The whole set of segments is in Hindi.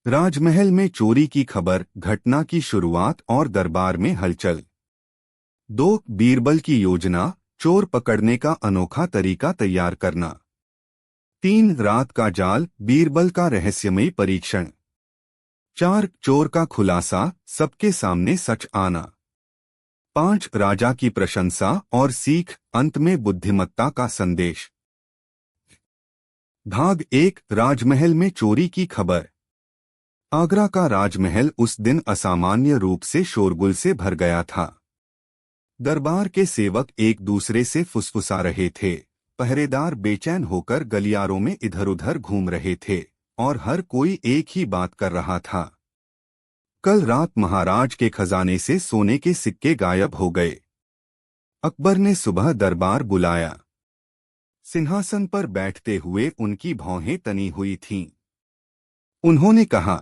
राजमहल में चोरी की खबर, घटना की शुरुआत और दरबार में हलचल। 2 बीरबल की योजना, चोर पकड़ने का अनोखा तरीका तैयार करना। 3 रात का जाल, बीरबल का रहस्यमयी परीक्षण। 4 चोर का खुलासा, सबके सामने सच आना। 5 राजा की प्रशंसा और सीख, अंत में बुद्धिमत्ता का संदेश। भाग 1, राजमहल में चोरी की खबर। आगरा का राजमहल उस दिन असामान्य रूप से शोरगुल से भर गया था। दरबार के सेवक एक दूसरे से फुसफुसा रहे थे, पहरेदार बेचैन होकर गलियारों में इधर उधर घूम रहे थे और हर कोई एक ही बात कर रहा था। कल रात महाराज के खजाने से सोने के सिक्के गायब हो गए। अकबर ने सुबह दरबार बुलाया। सिंहासन पर बैठते हुए उनकी भौहें तनी हुई थीं। उन्होंने कहा,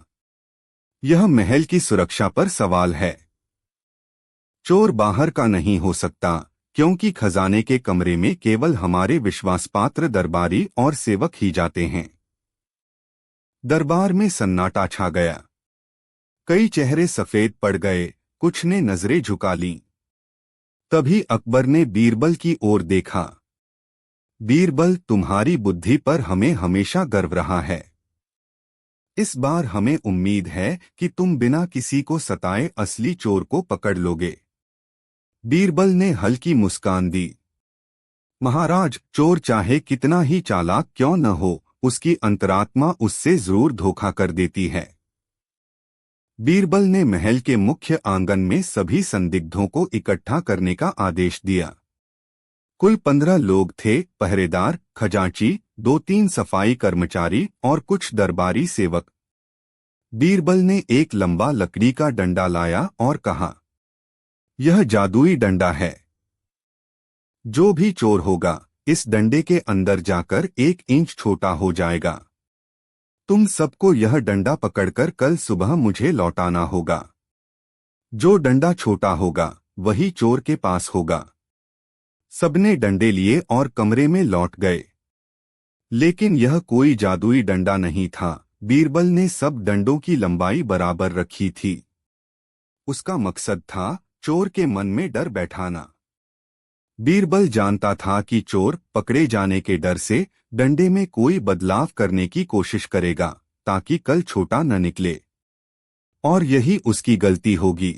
यह महल की सुरक्षा पर सवाल है। चोर बाहर का नहीं हो सकता, क्योंकि खजाने के कमरे में केवल हमारे विश्वासपात्र दरबारी और सेवक ही जाते हैं। दरबार में सन्नाटा छा गया। कई चेहरे सफेद पड़ गए, कुछ ने नजरें झुका लीं। तभी अकबर ने बीरबल की ओर देखा। बीरबल, तुम्हारी बुद्धि पर हमें हमेशा गर्व रहा है। इस बार हमें उम्मीद है कि तुम बिना किसी को सताए असली चोर को पकड़ लोगे। बीरबल ने हल्की मुस्कान दी। महाराज, चोर चाहे कितना ही चालाक क्यों न हो, उसकी अंतरात्मा उससे जरूर धोखा कर देती है। बीरबल ने महल के मुख्य आंगन में सभी संदिग्धों को इकट्ठा करने का आदेश दिया। कुल 15 लोग थे, पहरेदार, खजांची, 2-3 सफाई कर्मचारी और कुछ दरबारी सेवक। बीरबल ने एक लंबा लकड़ी का डंडा लाया और कहा, यह जादुई डंडा है। जो भी चोर होगा, इस डंडे के अंदर जाकर 1 इंच छोटा हो जाएगा। तुम सबको यह डंडा पकड़कर कल सुबह मुझे लौटाना होगा। जो डंडा छोटा होगा, वही चोर के पास होगा। सबने डंडे लिए और कमरे में लौट गए। लेकिन यह कोई जादुई डंडा नहीं था। बीरबल ने सब डंडों की लंबाई बराबर रखी थी। उसका मकसद था चोर के मन में डर बैठाना। बीरबल जानता था कि चोर पकड़े जाने के डर से डंडे में कोई बदलाव करने की कोशिश करेगा, ताकि कल छोटा न निकले। और यही उसकी गलती होगी।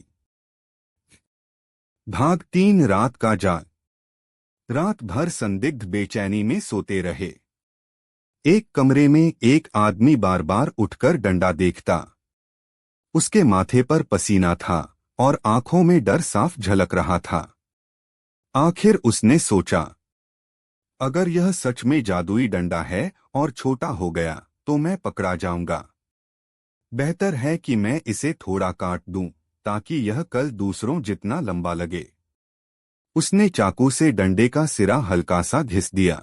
भाग 3, रात का जाल। रात भर संदिग्ध बेचैनी में सोते रहे। एक कमरे में एक आदमी बार बार उठकर डंडा देखता। उसके माथे पर पसीना था और आंखों में डर साफ झलक रहा था। आखिर उसने सोचा, अगर यह सच में जादुई डंडा है और छोटा हो गया तो मैं पकड़ा जाऊंगा। बेहतर है कि मैं इसे थोड़ा काट दूं, ताकि यह कल दूसरों जितना लंबा लगे। उसने चाकू से डंडे का सिरा हल्का सा घिस दिया।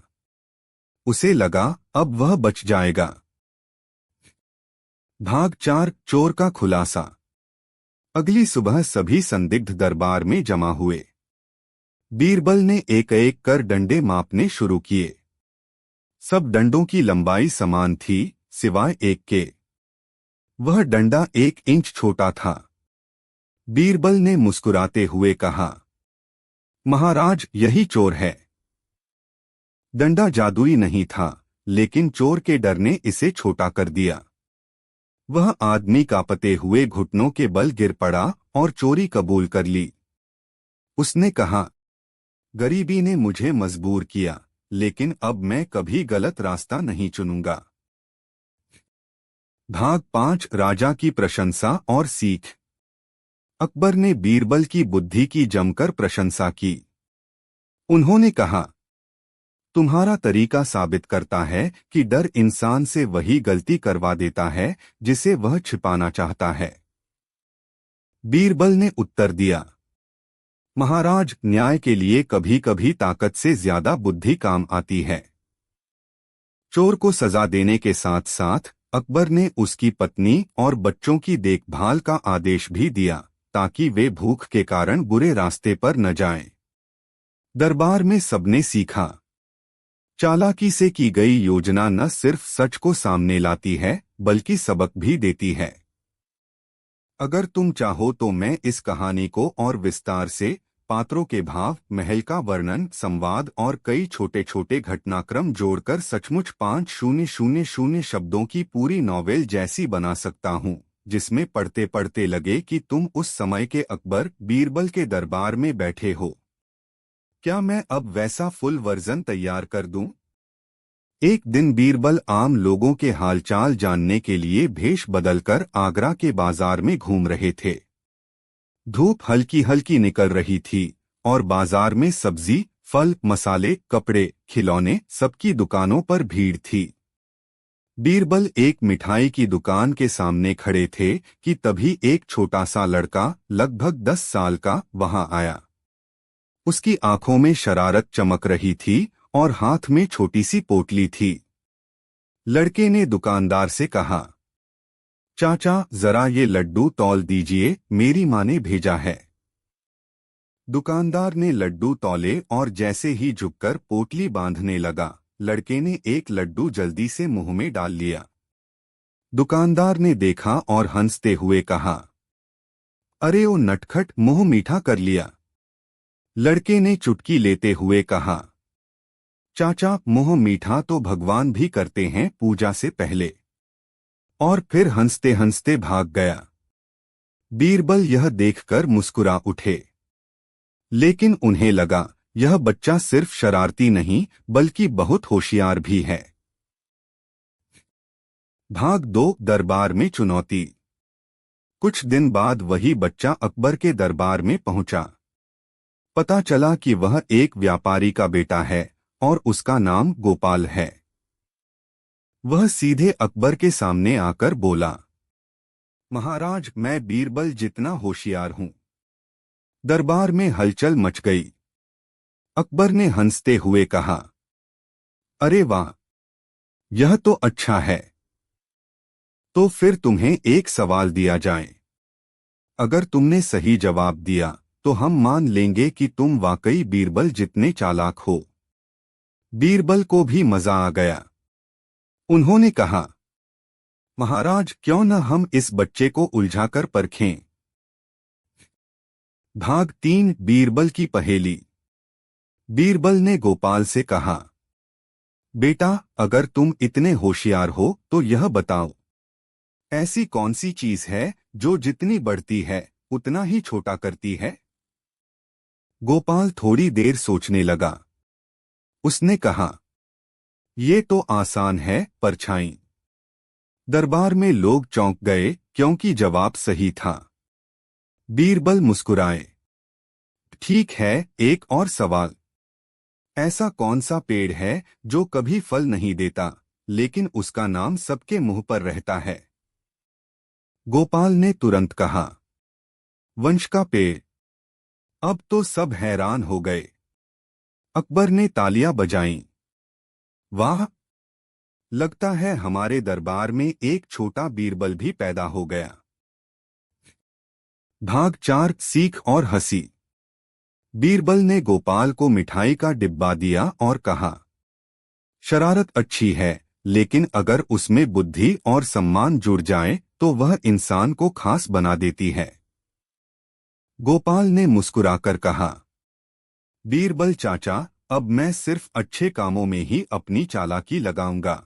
उसे लगा अब वह बच जाएगा। भाग 4, चोर का खुलासा। अगली सुबह सभी संदिग्ध दरबार में जमा हुए। बीरबल ने एक एक कर डंडे मापने शुरू किए। सब डंडों की लंबाई समान थी, सिवाय एक के। वह डंडा 1 इंच छोटा था। बीरबल ने मुस्कुराते हुए कहा, महाराज, यही चोर है। डंडा जादुई नहीं था, लेकिन चोर के डर ने इसे छोटा कर दिया। वह आदमी कांपते हुए घुटनों के बल गिर पड़ा और चोरी कबूल कर ली। उसने कहा, गरीबी ने मुझे मजबूर किया, लेकिन अब मैं कभी गलत रास्ता नहीं चुनूंगा। भाग 5, राजा की प्रशंसा और सीख। अकबर ने बीरबल की बुद्धि की जमकर प्रशंसा की। उन्होंने कहा, तुम्हारा तरीका साबित करता है कि डर इंसान से वही गलती करवा देता है जिसे वह छिपाना चाहता है। बीरबल ने उत्तर दिया, महाराज, न्याय के लिए कभी कभी ताकत से ज्यादा बुद्धि काम आती है। चोर को सजा देने के साथ साथ अकबर ने उसकी पत्नी और बच्चों की देखभाल का आदेश भी दिया, ताकि वे भूख के कारण बुरे रास्ते पर न जाएं। दरबार में सबने सीखा, चालाकी से की गई योजना न सिर्फ सच को सामने लाती है बल्कि सबक भी देती है। अगर तुम चाहो तो मैं इस कहानी को और विस्तार से पात्रों के भाव, महल का वर्णन, संवाद और कई छोटे छोटे घटनाक्रम जोड़कर सचमुच 5000 शब्दों की पूरी नॉवेल जैसी बना सकता हूँ, जिसमें पढ़ते पढ़ते लगे कि तुम उस समय के अकबर बीरबल के दरबार में बैठे हो। क्या मैं अब वैसा फुल वर्जन तैयार कर दूं? एक दिन बीरबल आम लोगों के हालचाल जानने के लिए भेष बदलकर आगरा के बाजार में घूम रहे थे। धूप हल्की हल्की निकल रही थी और बाजार में सब्जी, फल, मसाले, कपड़े, खिलौने सबकी दुकानों पर भीड़ थी। बीरबल एक मिठाई की दुकान के सामने खड़े थे कि तभी एक छोटा सा लड़का लगभग 10 साल का वहां आया। उसकी आंखों में शरारत चमक रही थी और हाथ में छोटी सी पोटली थी। लड़के ने दुकानदार से कहा, चाचा जरा ये लड्डू तौल दीजिए, मेरी माँ ने भेजा है। दुकानदार ने लड्डू तौले और जैसे ही झुककर पोटली बांधने लगा, लड़के ने एक लड्डू जल्दी से मुंह में डाल लिया। दुकानदार ने देखा और हंसते हुए कहा, अरे ओ नटखट, मुंह मीठा कर लिया। लड़के ने चुटकी लेते हुए कहा, चाचा मुंह मीठा तो भगवान भी करते हैं पूजा से पहले। और फिर हंसते हंसते भाग गया। बीरबल यह देखकर मुस्कुरा उठे, लेकिन उन्हें लगा यह बच्चा सिर्फ शरारती नहीं बल्कि बहुत होशियार भी है। भाग 2, दरबार में चुनौती। कुछ दिन बाद वही बच्चा अकबर के दरबार में पहुंचा। पता चला कि वह एक व्यापारी का बेटा है और उसका नाम गोपाल है। वह सीधे अकबर के सामने आकर बोला, महाराज, मैं बीरबल जितना होशियार हूं। दरबार में हलचल मच गई। अकबर ने हंसते हुए कहा, अरे वाह, यह तो अच्छा है। तो फिर तुम्हें एक सवाल दिया जाए। अगर तुमने सही जवाब दिया तो हम मान लेंगे कि तुम वाकई बीरबल जितने चालाक हो। बीरबल को भी मजा आ गया। उन्होंने कहा, महाराज, क्यों न हम इस बच्चे को उलझाकर परखें। भाग 3, बीरबल की पहेली। बीरबल ने गोपाल से कहा, बेटा, अगर तुम इतने होशियार हो तो यह बताओ, ऐसी कौन सी चीज है जो जितनी बढ़ती है उतना ही छोटा करती है। गोपाल थोड़ी देर सोचने लगा। उसने कहा, ये तो आसान है, परछाई। दरबार में लोग चौंक गए क्योंकि जवाब सही था। बीरबल मुस्कुराए, ठीक है, एक और सवाल। ऐसा कौन सा पेड़ है जो कभी फल नहीं देता लेकिन उसका नाम सबके मुंह पर रहता है। गोपाल ने तुरंत कहा, वंश का पेड़। अब तो सब हैरान हो गए। अकबर ने तालियां बजाईं। वाह, लगता है हमारे दरबार में एक छोटा बीरबल भी पैदा हो गया। भाग 4, सीख और हंसी। बीरबल ने गोपाल को मिठाई का डिब्बा दिया और कहा, शरारत अच्छी है, लेकिन अगर उसमें बुद्धि और सम्मान जुड़ जाए तो वह इंसान को खास बना देती है। गोपाल ने मुस्कुराकर कहा, बीरबल चाचा, अब मैं सिर्फ अच्छे कामों में ही अपनी चालाकी लगाऊंगा।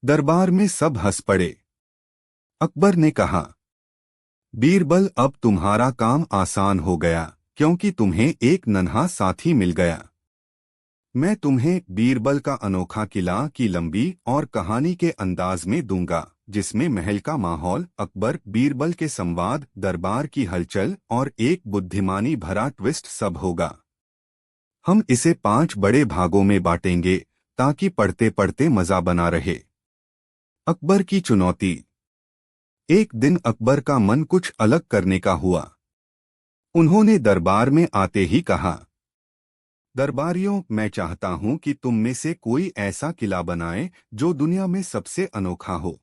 दरबार में सब हंस पड़े। अकबर ने कहा, बीरबल, अब तुम्हारा काम आसान हो गया क्योंकि तुम्हें एक नन्हा साथी मिल गया। मैं तुम्हें बीरबल का अनोखा किला की लंबी और कहानी के अंदाज में दूंगा, जिसमें महल का माहौल, अकबर बीरबल के संवाद, दरबार की हलचल और एक बुद्धिमानी भरा ट्विस्ट सब होगा। हम इसे 5 बड़े भागों में बांटेंगे ताकि पढ़ते पढ़ते मजा बना रहे। अकबर की चुनौती। एक दिन अकबर का मन कुछ अलग करने का हुआ। उन्होंने दरबार में आते ही कहा, दरबारियों, मैं चाहता हूं कि तुम में से कोई ऐसा किला बनाए जो दुनिया में सबसे अनोखा हो।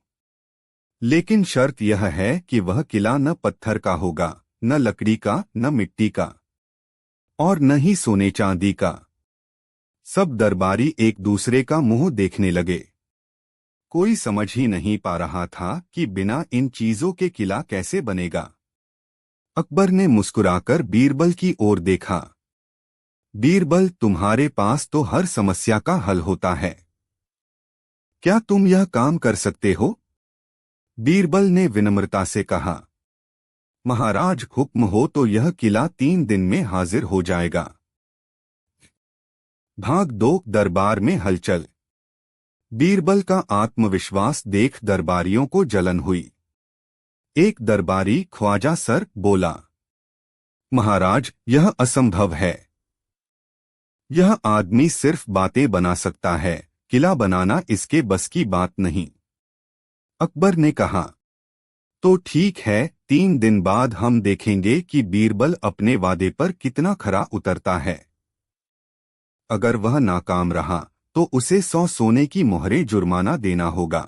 लेकिन शर्त यह है कि वह किला न पत्थर का होगा, न लकड़ी का, न मिट्टी का, और न ही सोने चांदी का। सब दरबारी एक दूसरे का मुंह देखने लगे। कोई समझ ही नहीं पा रहा था कि बिना इन चीजों के किला कैसे बनेगा। अकबर ने मुस्कुराकर बीरबल की ओर देखा। बीरबल, तुम्हारे पास तो हर समस्या का हल होता है। क्या तुम यह काम कर सकते हो? बीरबल ने विनम्रता से कहा। महाराज, हुक्म हो तो यह किला 3 दिन में हाजिर हो जाएगा। भाग 2 दरबार में हलचल। बीरबल का आत्मविश्वास देख दरबारियों को जलन हुई। एक दरबारी ख्वाजा सर बोला, महाराज, यह असंभव है। यह आदमी सिर्फ बातें बना सकता है, किला बनाना इसके बस की बात नहीं। अकबर ने कहा, तो ठीक है, 3 दिन बाद हम देखेंगे कि बीरबल अपने वादे पर कितना खरा उतरता है। अगर वह नाकाम रहा तो उसे 100 सोने की मोहरें जुर्माना देना होगा।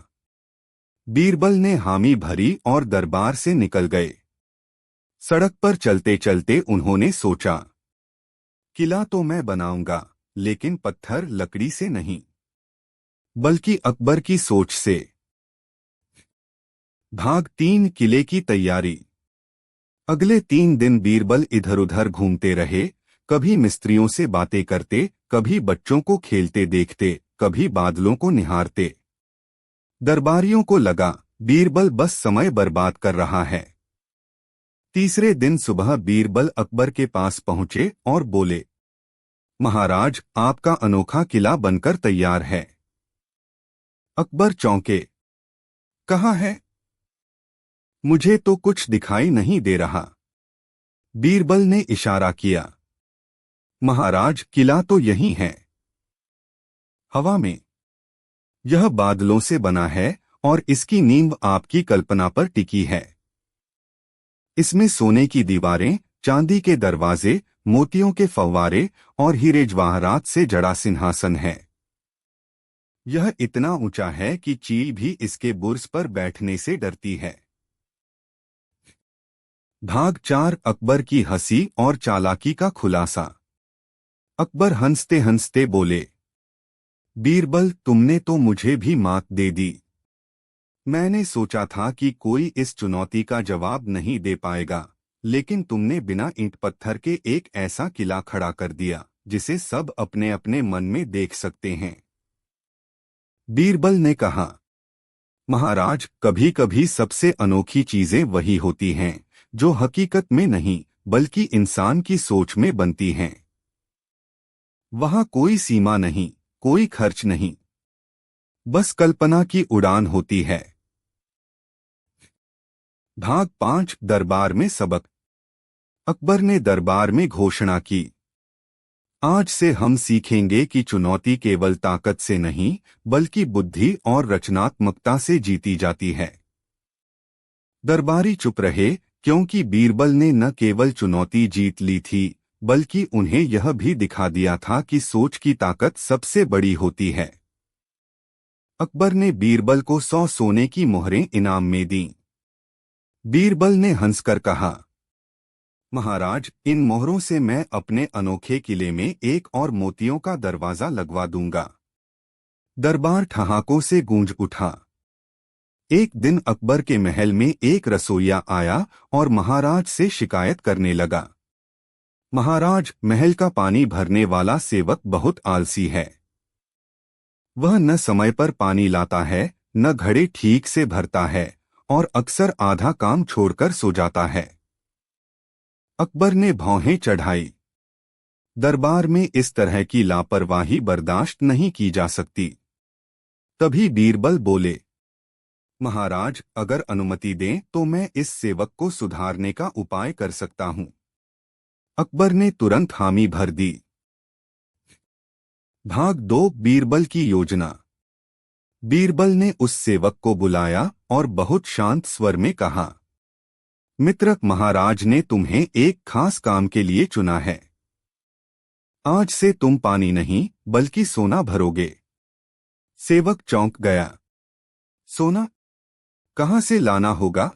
बीरबल ने हामी भरी और दरबार से निकल गए। सड़क पर चलते चलते उन्होंने सोचा, किला तो मैं बनाऊंगा, लेकिन पत्थर लकड़ी से नहीं, बल्कि अकबर की सोच से। भाग 3 किले की तैयारी। अगले 3 दिन बीरबल इधर उधर घूमते रहे, कभी मिस्त्रियों से बातें करते, कभी बच्चों को खेलते देखते, कभी बादलों को निहारते। दरबारियों को लगा बीरबल बस समय बर्बाद कर रहा है। तीसरे दिन सुबह बीरबल अकबर के पास पहुंचे और बोले, महाराज, आपका अनोखा किला बनकर तैयार है। अकबर चौंके। कहाँ है? मुझे तो कुछ दिखाई नहीं दे रहा। बीरबल ने इशारा किया। महाराज, किला तो यही है, हवा में। यह बादलों से बना है और इसकी नींव आपकी कल्पना पर टिकी है। इसमें सोने की दीवारें, चांदी के दरवाजे, मोतियों के फव्वारे और हीरे जवाहरात से जड़ा सिंहासन है। यह इतना ऊंचा है कि चील भी इसके बुर्ज पर बैठने से डरती है। भाग 4 अकबर की हंसी और चालाकी का खुलासा। अकबर हंसते हंसते बोले, बीरबल, तुमने तो मुझे भी मात दे दी। मैंने सोचा था कि कोई इस चुनौती का जवाब नहीं दे पाएगा, लेकिन तुमने बिना ईंट पत्थर के एक ऐसा किला खड़ा कर दिया जिसे सब अपने अपने मन में देख सकते हैं। बीरबल ने कहा, महाराज, कभी कभी सबसे अनोखी चीजें वही होती हैं जो हकीकत में नहीं बल्कि इंसान की सोच में बनती हैं। वहां कोई सीमा नहीं, कोई खर्च नहीं, बस कल्पना की उड़ान होती है। भाग 5 दरबार में सबक। अकबर ने दरबार में घोषणा की, आज से हम सीखेंगे कि चुनौती केवल ताकत से नहीं बल्कि बुद्धि और रचनात्मकता से जीती जाती है। दरबारी चुप रहे, क्योंकि बीरबल ने न केवल चुनौती जीत ली थी बल्कि उन्हें यह भी दिखा दिया था कि सोच की ताकत सबसे बड़ी होती है। अकबर ने बीरबल को 100 सोने की मोहरें इनाम में दीं। बीरबल ने हंसकर कहा, महाराज, इन मोहरों से मैं अपने अनोखे किले में एक और मोतियों का दरवाजा लगवा दूंगा। दरबार ठहाकों से गूंज उठा। एक दिन अकबर के महल में एक रसोइया आया और महाराज से शिकायत करने लगा, महाराज, महल का पानी भरने वाला सेवक बहुत आलसी है। वह न समय पर पानी लाता है, न घड़े ठीक से भरता है और अक्सर आधा काम छोड़कर सो जाता है। अकबर ने भौहें चढ़ाई। दरबार में इस तरह की लापरवाही बर्दाश्त नहीं की जा सकती। तभी बीरबल बोले, महाराज, अगर अनुमति दें तो मैं इस सेवक को सुधारने का उपाय कर सकता हूं। अकबर ने तुरंत हामी भर दी। भाग 2 बीरबल की योजना। बीरबल ने उस सेवक को बुलाया और बहुत शांत स्वर में कहा, मित्र, महाराज ने तुम्हें एक खास काम के लिए चुना है। आज से तुम पानी नहीं बल्कि सोना भरोगे। सेवक चौंक गया। सोना? कहां से लाना होगा?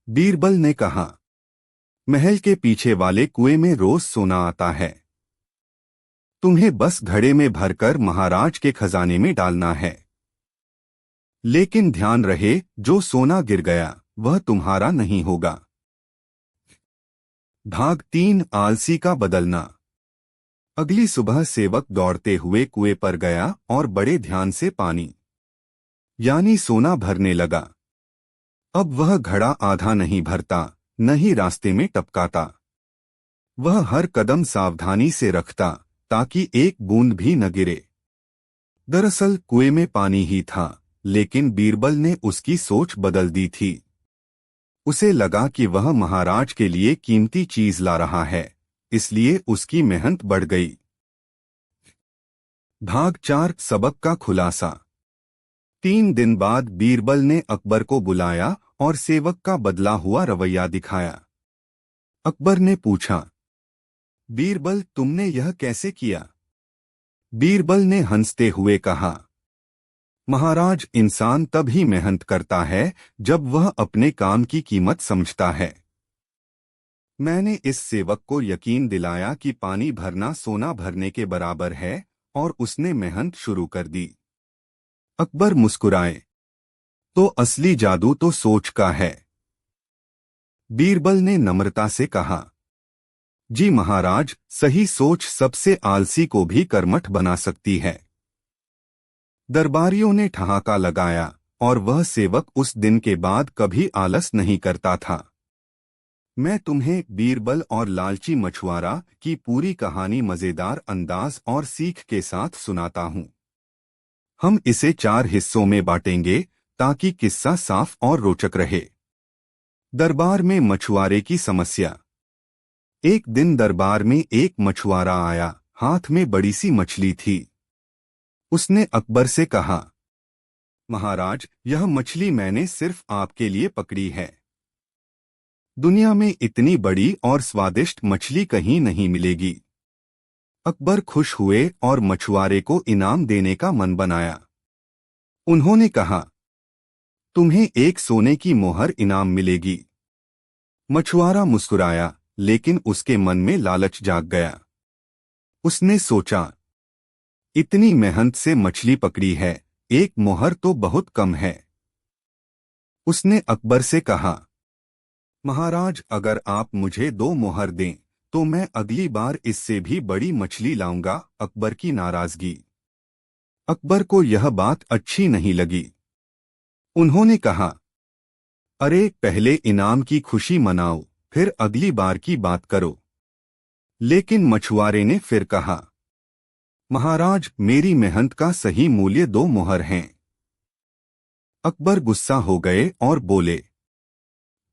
बीरबल ने कहा, महल के पीछे वाले कुएं में रोज सोना आता है। तुम्हें बस घड़े में भरकर महाराज के खजाने में डालना है। लेकिन ध्यान रहे, जो सोना गिर गया वह तुम्हारा नहीं होगा। भाग 3 आलसी का बदलना। अगली सुबह सेवक दौड़ते हुए कुएं पर गया और बड़े ध्यान से पानी यानी सोना भरने लगा। अब वह घड़ा आधा नहीं भरता, न ही रास्ते में टपकाता। वह हर कदम सावधानी से रखता ताकि एक बूंद भी न गिरे। दरअसल कुएं में पानी ही था, लेकिन बीरबल ने उसकी सोच बदल दी थी। उसे लगा कि वह महाराज के लिए कीमती चीज ला रहा है, इसलिए उसकी मेहनत बढ़ गई। भाग 4 सबक का खुलासा। 3 दिन बाद बीरबल ने अकबर को बुलाया और सेवक का बदला हुआ रवैया दिखाया। अकबर ने पूछा, बीरबल, तुमने यह कैसे किया? बीरबल ने हंसते हुए कहा, महाराज, इंसान तब ही मेहनत करता है जब वह अपने काम की कीमत समझता है। मैंने इस सेवक को यकीन दिलाया कि पानी भरना सोना भरने के बराबर है और उसने मेहनत शुरू कर दी। अकबर मुस्कुराए, तो असली जादू तो सोच का है। बीरबल ने नम्रता से कहा, जी महाराज, सही सोच सबसे आलसी को भी कर्मठ बना सकती है। दरबारियों ने ठहाका लगाया और वह सेवक उस दिन के बाद कभी आलस नहीं करता था। मैं तुम्हें बीरबल और लालची मछुआरा की पूरी कहानी मजेदार अंदाज और सीख के साथ सुनाता हूं। हम इसे 4 हिस्सों में बांटेंगे ताकि किस्सा साफ और रोचक रहे। दरबार में मछुआरे की समस्या। एक दिन दरबार में एक मछुआरा आया, हाथ में बड़ी सी मछली थी। उसने अकबर से कहा, महाराज, यह मछली मैंने सिर्फ आपके लिए पकड़ी है। दुनिया में इतनी बड़ी और स्वादिष्ट मछली कहीं नहीं मिलेगी। अकबर खुश हुए और मछुआरे को इनाम देने का मन बनाया। उन्होंने कहा, तुम्हें एक सोने की मोहर इनाम मिलेगी। मछुआरा मुस्कुराया, लेकिन उसके मन में लालच जाग गया। उसने सोचा, इतनी मेहनत से मछली पकड़ी है, एक मोहर तो बहुत कम है। उसने अकबर से कहा, महाराज, अगर आप मुझे 2 मोहर दें तो मैं अगली बार इससे भी बड़ी मछली लाऊंगा। अकबर की नाराजगी। अकबर को यह बात अच्छी नहीं लगी। उन्होंने कहा, अरे, पहले इनाम की खुशी मनाओ, फिर अगली बार की बात करो। लेकिन मछुआरे ने फिर कहा, महाराज, मेरी मेहनत का सही मूल्य 2 मोहर हैं। अकबर गुस्सा हो गए और बोले,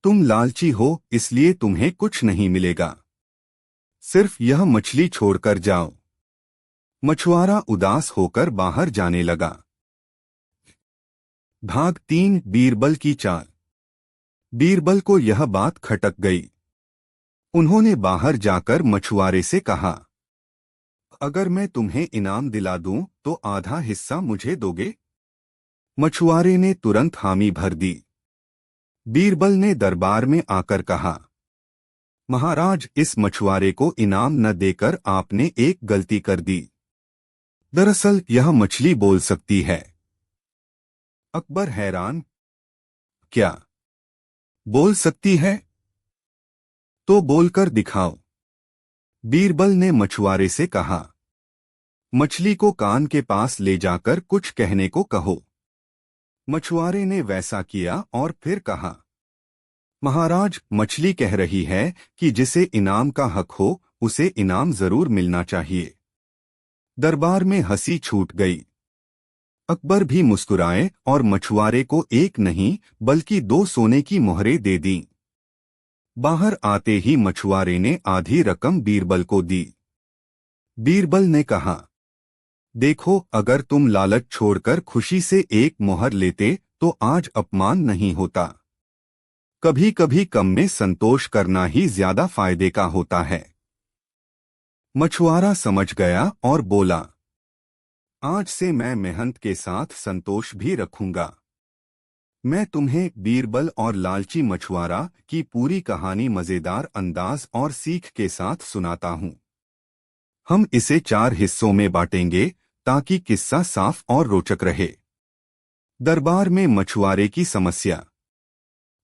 तुम लालची हो, इसलिए तुम्हें कुछ नहीं मिलेगा। सिर्फ यह मछली छोड़कर जाओ। मछुआरा उदास होकर बाहर जाने लगा। भाग 3 बीरबल की चाल। बीरबल को यह बात खटक गई। उन्होंने बाहर जाकर मछुआरे से कहा, अगर मैं तुम्हें इनाम दिला दूं तो आधा हिस्सा मुझे दोगे? मछुआरे ने तुरंत हामी भर दी। बीरबल ने दरबार में आकर कहा, महाराज, इस मछुआरे को इनाम न देकर आपने एक गलती कर दी। दरअसल यह मछली बोल सकती है। अकबर हैरान, क्या बोल सकती है? तो बोलकर दिखाओ। बीरबल ने मछुआरे से कहा, मछली को कान के पास ले जाकर कुछ कहने को कहो। मछुआरे ने वैसा किया और फिर कहा, महाराज, मछली कह रही है कि जिसे इनाम का हक हो उसे इनाम जरूर मिलना चाहिए। दरबार में हंसी छूट गई। अकबर भी मुस्कुराए और मछुआरे को एक नहीं बल्कि 2 सोने की मोहरें दे दी। बाहर आते ही मछुआरे ने आधी रकम बीरबल को दी। बीरबल ने कहा, देखो, अगर तुम लालच छोड़कर खुशी से एक मोहर लेते तो आज अपमान नहीं होता। कभी कभी कम में संतोष करना ही ज्यादा फायदे का होता है। मछुआरा समझ गया और बोला, आज से मैं मेहनत के साथ संतोष भी रखूंगा। मैं तुम्हें बीरबल और लालची मछुआरा की पूरी कहानी मजेदार अंदाज और सीख के साथ सुनाता हूं। हम इसे 4 हिस्सों में बांटेंगे ताकि किस्सा साफ और रोचक रहे। दरबार में मछुआरे की समस्या।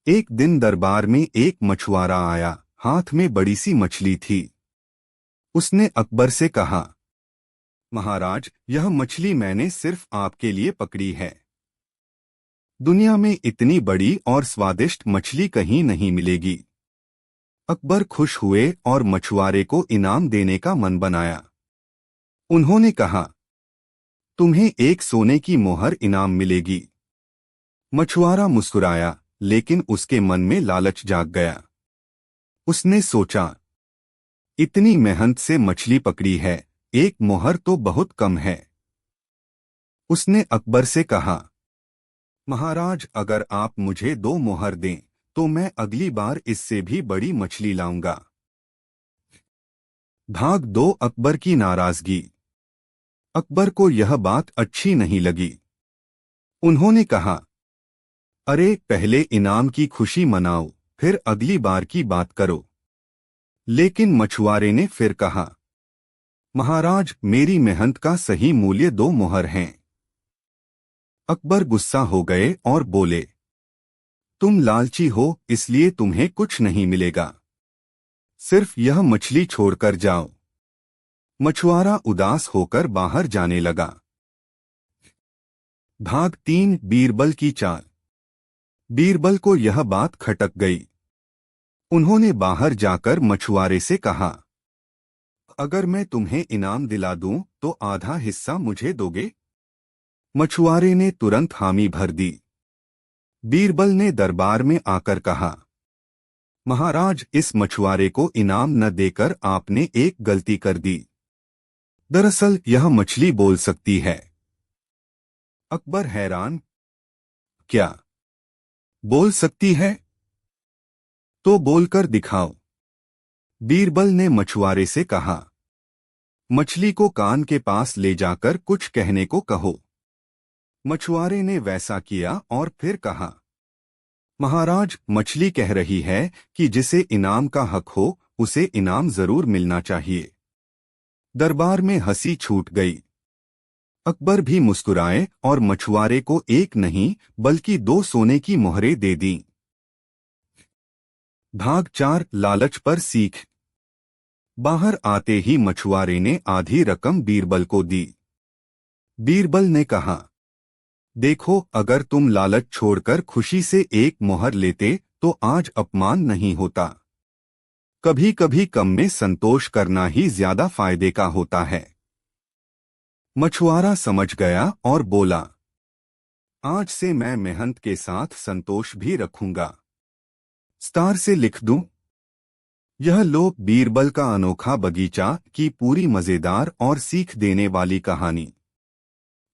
एक दिन दरबार में एक मछुआरा आया, हाथ में बड़ी सी मछली थी। उसने अकबर से कहा, महाराज, यह मछली मैंने सिर्फ आपके लिए पकड़ी है। दुनिया में इतनी बड़ी और स्वादिष्ट मछली कहीं नहीं मिलेगी। अकबर खुश हुए और मछुआरे को इनाम देने का मन बनाया। उन्होंने कहा, तुम्हें एक सोने की मोहर इनाम मिलेगी। मछुआरा मुस्कुराया, लेकिन उसके मन में लालच जाग गया। उसने सोचा, इतनी मेहनत से मछली पकड़ी है, एक मोहर तो बहुत कम है। उसने अकबर से कहा, महाराज, अगर आप मुझे 2 मोहर दें तो मैं अगली बार इससे भी बड़ी मछली लाऊंगा। भाग 2। अकबर की नाराजगी। अकबर को यह बात अच्छी नहीं लगी। उन्होंने कहा, अरे, पहले इनाम की खुशी मनाओ, फिर अगली बार की बात करो। लेकिन मछुआरे ने फिर कहा, महाराज, मेरी मेहनत का सही मूल्य 2 मोहर हैं। अकबर गुस्सा हो गए और बोले, तुम लालची हो, इसलिए तुम्हें कुछ नहीं मिलेगा। सिर्फ यह मछली छोड़कर जाओ। मछुआरा उदास होकर बाहर जाने लगा। भाग 3। बीरबल की चाल। बीरबल को यह बात खटक गई। उन्होंने बाहर जाकर मछुआरे से कहा, अगर मैं तुम्हें इनाम दिला दूं तो आधा हिस्सा मुझे दोगे? मछुआरे ने तुरंत हामी भर दी। बीरबल ने दरबार में आकर कहा, महाराज, इस मछुआरे को इनाम न देकर आपने एक गलती कर दी। दरअसल यह मछली बोल सकती है। अकबर हैरान, क्या बोल सकती है? तो बोलकर दिखाओ। बीरबल ने मछुआरे से कहा, मछली को कान के पास ले जाकर कुछ कहने को कहो। मछुआरे ने वैसा किया और फिर कहा, महाराज, मछली कह रही है कि जिसे इनाम का हक हो उसे इनाम जरूर मिलना चाहिए। दरबार में हंसी छूट गई। अकबर भी मुस्कुराए और मछुआरे को एक नहीं बल्कि 2 सोने की मोहरें दे दीं। भाग 4। लालच पर सीख। बाहर आते ही मछुआरे ने आधी रकम बीरबल को दी। बीरबल ने कहा, देखो, अगर तुम लालच छोड़कर खुशी से एक मोहर लेते तो आज अपमान नहीं होता। कभी कभी कम में संतोष करना ही ज्यादा फायदे का होता है। मछुआरा समझ गया और बोला, आज से मैं मेहनत के साथ संतोष भी रखूंगा। स्टार से लिख दूं? यह लो बीरबल का अनोखा बगीचा की पूरी मजेदार और सीख देने वाली कहानी।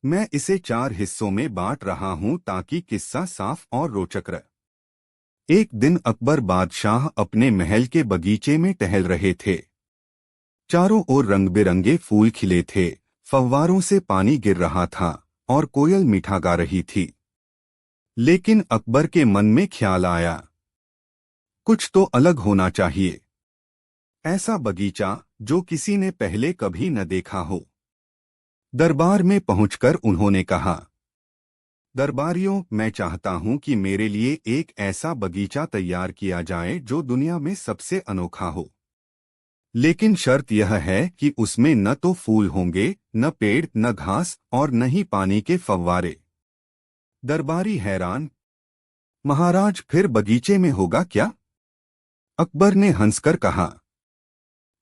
मैं इसे 4 हिस्सों में बांट रहा हूं ताकि किस्सा साफ और रोचक रहे। एक दिन अकबर बादशाह अपने महल के बगीचे में टहल रहे थे। चारों ओर रंग बिरंगे फूल खिले थे, फव्वारों से पानी गिर रहा था और कोयल मीठा गा रही थी। लेकिन अकबर के मन में ख्याल आया, कुछ तो अलग होना चाहिए। ऐसा बगीचा जो किसी ने पहले कभी न देखा हो। दरबार में पहुंचकर उन्होंने कहा, दरबारियों, मैं चाहता हूं कि मेरे लिए एक ऐसा बगीचा तैयार किया जाए जो दुनिया में सबसे अनोखा हो। लेकिन शर्त यह है कि उसमें न तो फूल होंगे, न पेड़, न घास और न ही पानी के फव्वारे। दरबारी हैरान, महाराज, फिर बगीचे में होगा क्या? अकबर ने हंसकर कहा,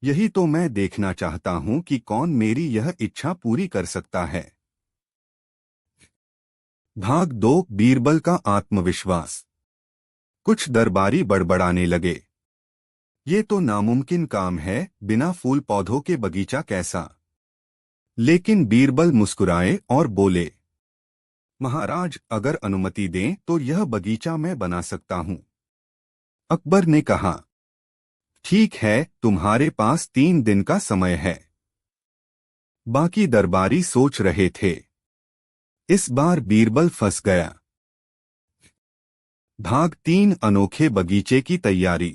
यही तो मैं देखना चाहता हूं कि कौन मेरी यह इच्छा पूरी कर सकता है। भाग 2। बीरबल का आत्मविश्वास। कुछ दरबारी बड़बड़ाने लगे, ये तो नामुमकिन काम है, बिना फूल पौधों के बगीचा कैसा? लेकिन बीरबल मुस्कुराए और बोले, महाराज, अगर अनुमति दें तो यह बगीचा मैं बना सकता हूं। अकबर ने कहा, ठीक है, तुम्हारे पास 3 दिन का समय है। बाकी दरबारी सोच रहे थे। इस बार बीरबल फंस गया। भाग 3। अनोखे बगीचे की तैयारी।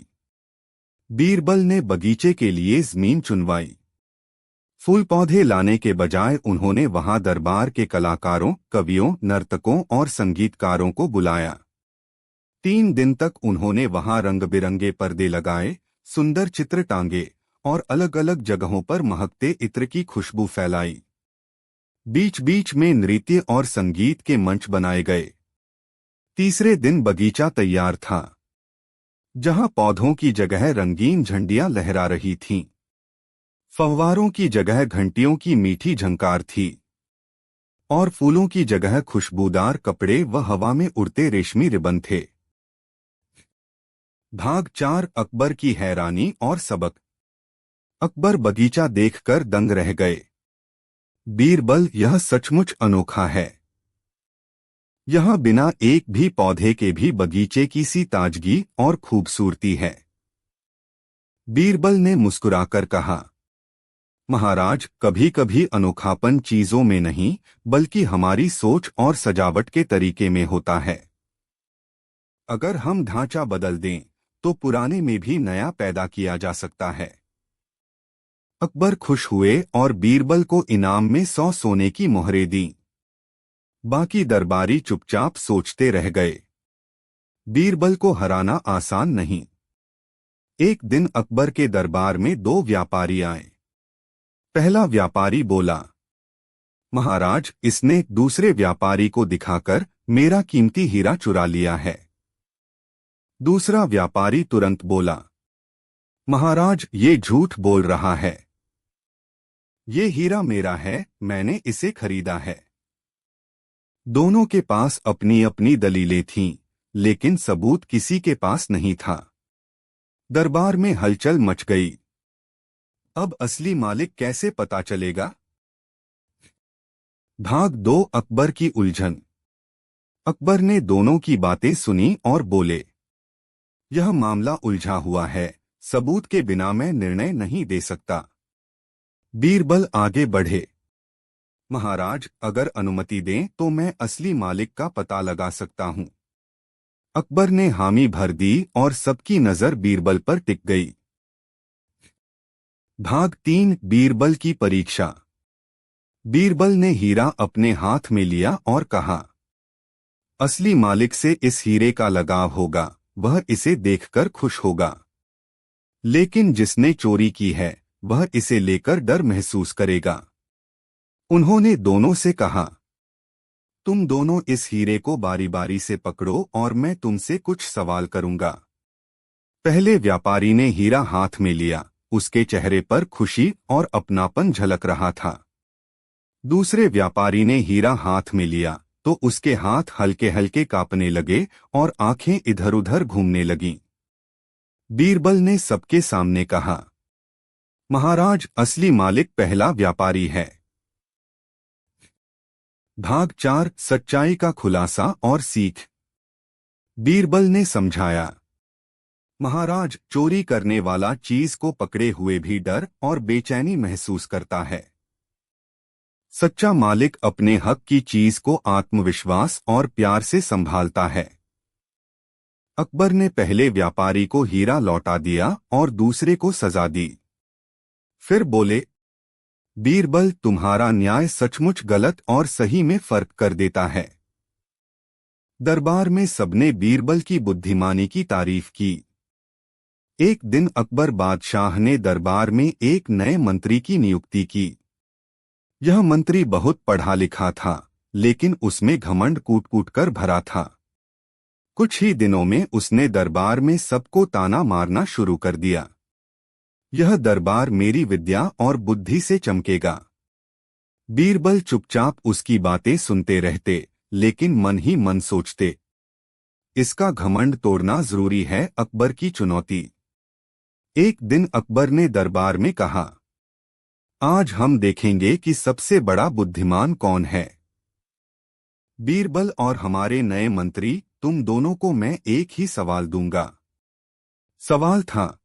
बीरबल ने बगीचे के लिए जमीन चुनवाई। फूल पौधे लाने के बजाय उन्होंने वहां दरबार के कलाकारों, कवियों, नर्तकों और संगीतकारों को बुलाया। 3 दिन तक उन्होंने वहां रंग बिरंगे पर्दे लगाए, सुंदर चित्र टांगे और अलग अलग जगहों पर महकते इत्र की खुशबू फैलाई। बीच बीच में नृत्य और संगीत के मंच बनाए गए। तीसरे दिन बगीचा तैयार था, जहां पौधों की जगह रंगीन झंडियां लहरा रही थीं। फव्वारों की जगह घंटियों की मीठी झंकार थी और फूलों की जगह खुशबूदार कपड़े व हवा में उड़ते रेशमी रिबन थे। भाग 4 अकबर की हैरानी और सबक। अकबर बगीचा देखकर दंग रह गए। बीरबल, यह सचमुच अनोखा है। यहां बिना एक भी पौधे के भी बगीचे की सी ताजगी और खूबसूरती है। बीरबल ने मुस्कुराकर कहा, महाराज, कभी कभी अनोखापन चीजों में नहीं बल्कि हमारी सोच और सजावट के तरीके में होता है। अगर हम ढांचा बदल दें तो पुराने में भी नया पैदा किया जा सकता है। अकबर खुश हुए और बीरबल को इनाम में 100 सोने की मोहरें दी। बाकी दरबारी चुपचाप सोचते रह गए। बीरबल को हराना आसान नहीं। एक दिन अकबर के दरबार में 2 व्यापारी आए। पहला व्यापारी बोला, महाराज, इसने दूसरे व्यापारी को दिखाकर मेरा कीमती हीरा चुरा लिया है। दूसरा व्यापारी तुरंत बोला, महाराज, ये झूठ बोल रहा है। ये हीरा मेरा है, मैंने इसे खरीदा है। दोनों के पास अपनी अपनी दलीलें थीं, लेकिन सबूत किसी के पास नहीं था। दरबार में हलचल मच गई। अब असली मालिक कैसे पता चलेगा? भाग 2 अकबर की उलझन। अकबर ने दोनों की बातें सुनी और बोले, यह मामला उलझा हुआ है, सबूत के बिना मैं निर्णय नहीं दे सकता। बीरबल आगे बढ़े, महाराज, अगर अनुमति दें तो मैं असली मालिक का पता लगा सकता हूं। अकबर ने हामी भर दी और सबकी नजर बीरबल पर टिक गई। भाग 3 बीरबल की परीक्षा। बीरबल ने हीरा अपने हाथ में लिया और कहा, असली मालिक से इस हीरे का लगाव होगा, वह इसे देखकर खुश होगा। लेकिन जिसने चोरी की है वह इसे लेकर डर महसूस करेगा। उन्होंने दोनों से कहा, तुम दोनों इस हीरे को बारी बारी से पकड़ो और मैं तुमसे कुछ सवाल करूंगा। पहले व्यापारी ने हीरा हाथ में लिया। उसके चेहरे पर खुशी और अपनापन झलक रहा था। दूसरे व्यापारी ने हीरा हाथ में लिया तो उसके हाथ हल्के हल्के कांपने लगे और आंखें इधर उधर घूमने लगीं। बीरबल ने सबके सामने कहा, महाराज, असली मालिक पहला व्यापारी है। भाग 4 सच्चाई का खुलासा और सीख। बीरबल ने समझाया, महाराज, चोरी करने वाला चीज को पकड़े हुए भी डर और बेचैनी महसूस करता है। सच्चा मालिक अपने हक की चीज को आत्मविश्वास और प्यार से संभालता है। अकबर ने पहले व्यापारी को हीरा लौटा दिया और दूसरे को सजा दी। फिर बोले, बीरबल, तुम्हारा न्याय सचमुच गलत और सही में फर्क कर देता है। दरबार में सबने बीरबल की बुद्धिमानी की तारीफ की। एक दिन अकबर बादशाह ने दरबार में एक नए मंत्री की नियुक्ति की। यह मंत्री बहुत पढ़ा लिखा था, लेकिन उसमें घमंड कूट कूट कर भरा था। कुछ ही दिनों में उसने दरबार में सबको ताना मारना शुरू कर दिया, यह दरबार मेरी विद्या और बुद्धि से चमकेगा। बीरबल चुपचाप उसकी बातें सुनते रहते, लेकिन मन ही मन सोचते, इसका घमंड तोड़ना जरूरी है। अकबर की चुनौती। एक दिन अकबर ने दरबार में कहा, आज हम देखेंगे कि सबसे बड़ा बुद्धिमान कौन है। बीरबल और हमारे नए मंत्री, तुम दोनों को मैं एक ही सवाल दूंगा। सवाल था,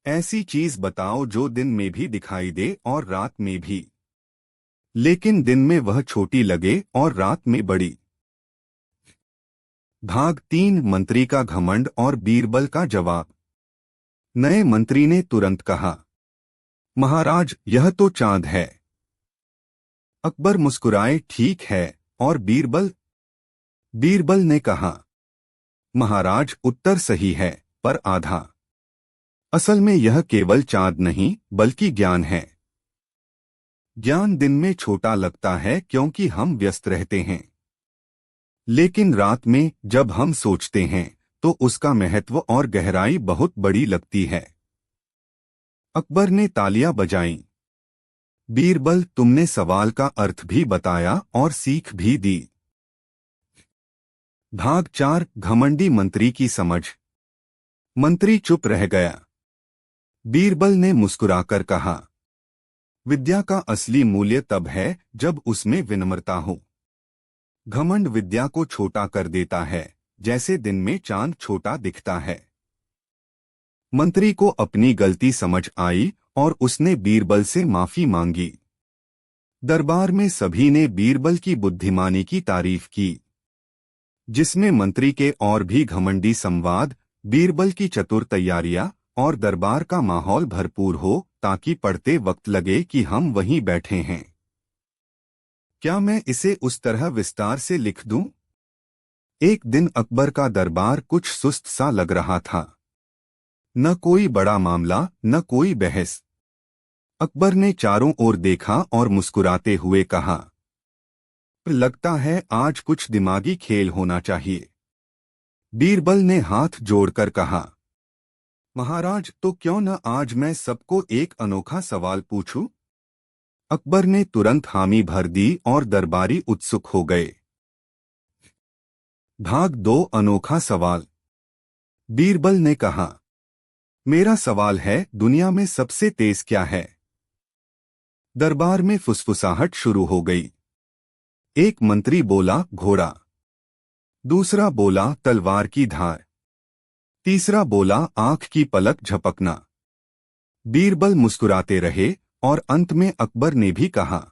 ऐसी चीज बताओ जो दिन में भी दिखाई दे और रात में भी, लेकिन दिन में वह छोटी लगे और रात में बड़ी। भाग 3 मंत्री का घमंड और बीरबल का जवाब। नए मंत्री ने तुरंत कहा, महाराज, यह तो चांद है। अकबर मुस्कुराए, ठीक है। और बीरबल? बीरबल ने कहा, महाराज, उत्तर सही है, पर आधा। असल में यह केवल चांद नहीं बल्कि ज्ञान है। ज्ञान दिन में छोटा लगता है क्योंकि हम व्यस्त रहते हैं, लेकिन रात में जब हम सोचते हैं तो उसका महत्व और गहराई बहुत बड़ी लगती है। अकबर ने तालियां बजाईं। बीरबल, तुमने सवाल का अर्थ भी बताया और सीख भी दी। भाग 4, घमंडी मंत्री की समझ। मंत्री चुप रह गया। बीरबल ने मुस्कुराकर कहा, विद्या का असली मूल्य तब है जब उसमें विनम्रता हो। घमंड विद्या को छोटा कर देता है, जैसे दिन में चांद छोटा दिखता है। मंत्री को अपनी गलती समझ आई और उसने बीरबल से माफी मांगी। दरबार में सभी ने बीरबल की बुद्धिमानी की तारीफ की, जिसमें मंत्री के और भी घमंडी संवाद, बीरबल की चतुर तैयारियां और दरबार का माहौल भरपूर हो, ताकि पढ़ते वक्त लगे कि हम वहीं बैठे हैं। क्या मैं इसे उस तरह विस्तार से लिख दूं? एक दिन अकबर का दरबार कुछ सुस्त सा लग रहा था। न कोई बड़ा मामला, न कोई बहस। अकबर ने चारों ओर देखा और मुस्कुराते हुए कहा, लगता है आज कुछ दिमागी खेल होना चाहिए। बीरबल ने हाथ जोड़कर कहा, महाराज, तो क्यों न आज मैं सबको एक अनोखा सवाल पूछूं? अकबर ने तुरंत हामी भर दी और दरबारी उत्सुक हो गए। भाग 2, अनोखा सवाल। बीरबल ने कहा, मेरा सवाल है, दुनिया में सबसे तेज क्या है? दरबार में फुसफुसाहट शुरू हो गई। एक मंत्री बोला, घोड़ा। दूसरा बोला, तलवार की धार। तीसरा बोला, आंख की पलक झपकना। बीरबल मुस्कुराते रहे और अंत में अकबर ने भी कहा,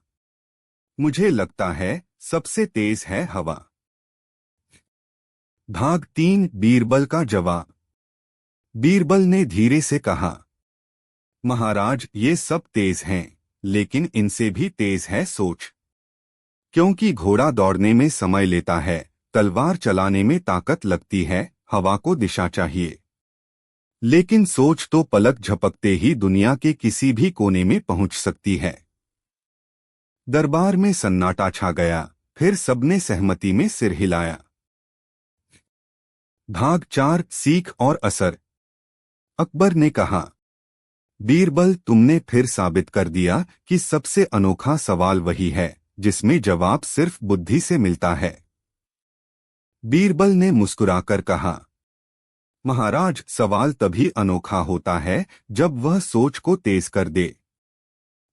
मुझे लगता है सबसे तेज है हवा। भाग 3, बीरबल का जवाब। बीरबल ने धीरे से कहा, महाराज, ये सब तेज हैं, लेकिन इनसे भी तेज है सोच। क्योंकि घोड़ा दौड़ने में समय लेता है, तलवार चलाने में ताकत लगती है, हवा को दिशा चाहिए, लेकिन सोच तो पलक झपकते ही दुनिया के किसी भी कोने में पहुंच सकती है। दरबार में सन्नाटा छा गया, फिर सबने सहमति में सिर हिलाया। भाग 4, सीख और असर। अकबर ने कहा, बीरबल, तुमने फिर साबित कर दिया कि सबसे अनोखा सवाल वही है जिसमें जवाब सिर्फ बुद्धि से मिलता है। बीरबल ने मुस्कुराकर कहा, महाराज, सवाल तभी अनोखा होता है जब वह सोच को तेज कर दे।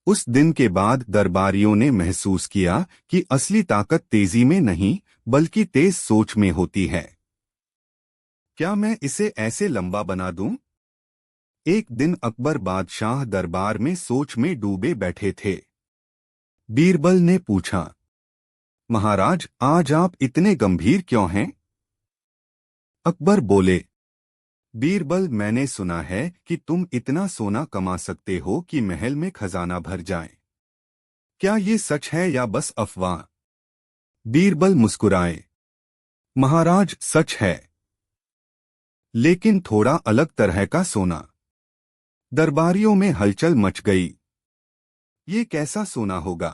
उस दिन के बाद दरबारियों ने महसूस किया कि असली ताकत तेजी में नहीं बल्कि तेज सोच में होती है। क्या मैं इसे ऐसे लंबा बना दूं? एक दिन अकबर बादशाह दरबार में सोच में डूबे बैठे थे। बीरबल ने पूछा, महाराज, आज आप इतने गंभीर क्यों हैं? अकबर बोले, बीरबल, मैंने सुना है कि तुम इतना सोना कमा सकते हो कि महल में खजाना भर जाए। क्या ये सच है या बस अफवाह? बीरबल मुस्कुराए, महाराज, सच है, लेकिन थोड़ा अलग तरह का सोना। दरबारियों में हलचल मच गई। ये कैसा सोना होगा?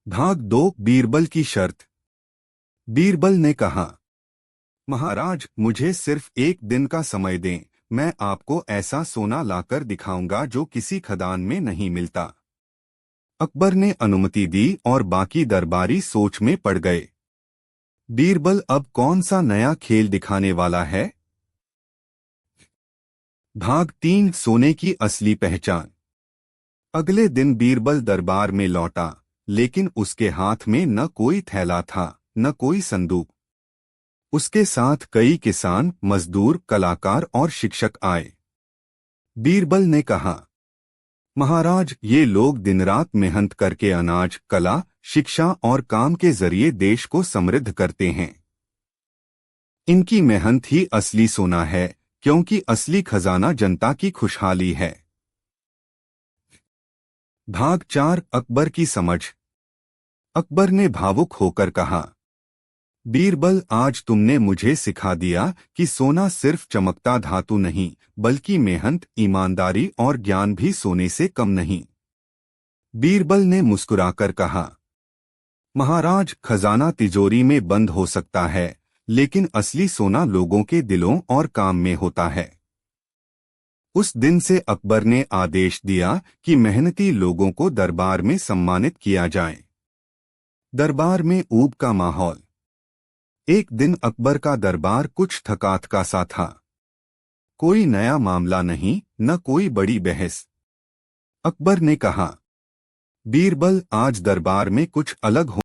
भाग 2, बीरबल की शर्त। बीरबल ने कहा, महाराज, मुझे सिर्फ एक दिन का समय दें, मैं आपको ऐसा सोना लाकर दिखाऊंगा जो किसी खदान में नहीं मिलता। अकबर ने अनुमति दी और बाकी दरबारी सोच में पड़ गए। बीरबल अब कौन सा नया खेल दिखाने वाला है? भाग 3, सोने की असली पहचान। अगले दिन बीरबल दरबार में लौटा, लेकिन उसके हाथ में न कोई थैला था, न कोई संदूक। उसके साथ कई किसान, मजदूर, कलाकार और शिक्षक आए। बीरबल ने कहा, महाराज, ये लोग दिन रात मेहनत करके अनाज, कला, शिक्षा और काम के जरिए देश को समृद्ध करते हैं। इनकी मेहनत ही असली सोना है, क्योंकि असली खजाना जनता की खुशहाली है। भाग 4 अकबर की समझ। अकबर ने भावुक होकर कहा, बीरबल, आज तुमने मुझे सिखा दिया कि सोना सिर्फ चमकता धातु नहीं, बल्कि मेहनत, ईमानदारी और ज्ञान भी सोने से कम नहीं। बीरबल ने मुस्कुराकर कहा, महाराज, खजाना तिजोरी में बंद हो सकता है, लेकिन असली सोना लोगों के दिलों और काम में होता है। उस दिन से अकबर ने आदेश दिया कि मेहनती लोगों को दरबार में सम्मानित किया जाए। दरबार में ऊब का माहौल। एक दिन अकबर का दरबार कुछ थकाथ का सा था। कोई नया मामला नहीं, न कोई बड़ी बहस। अकबर ने कहा, बीरबल, आज दरबार में कुछ अलग हो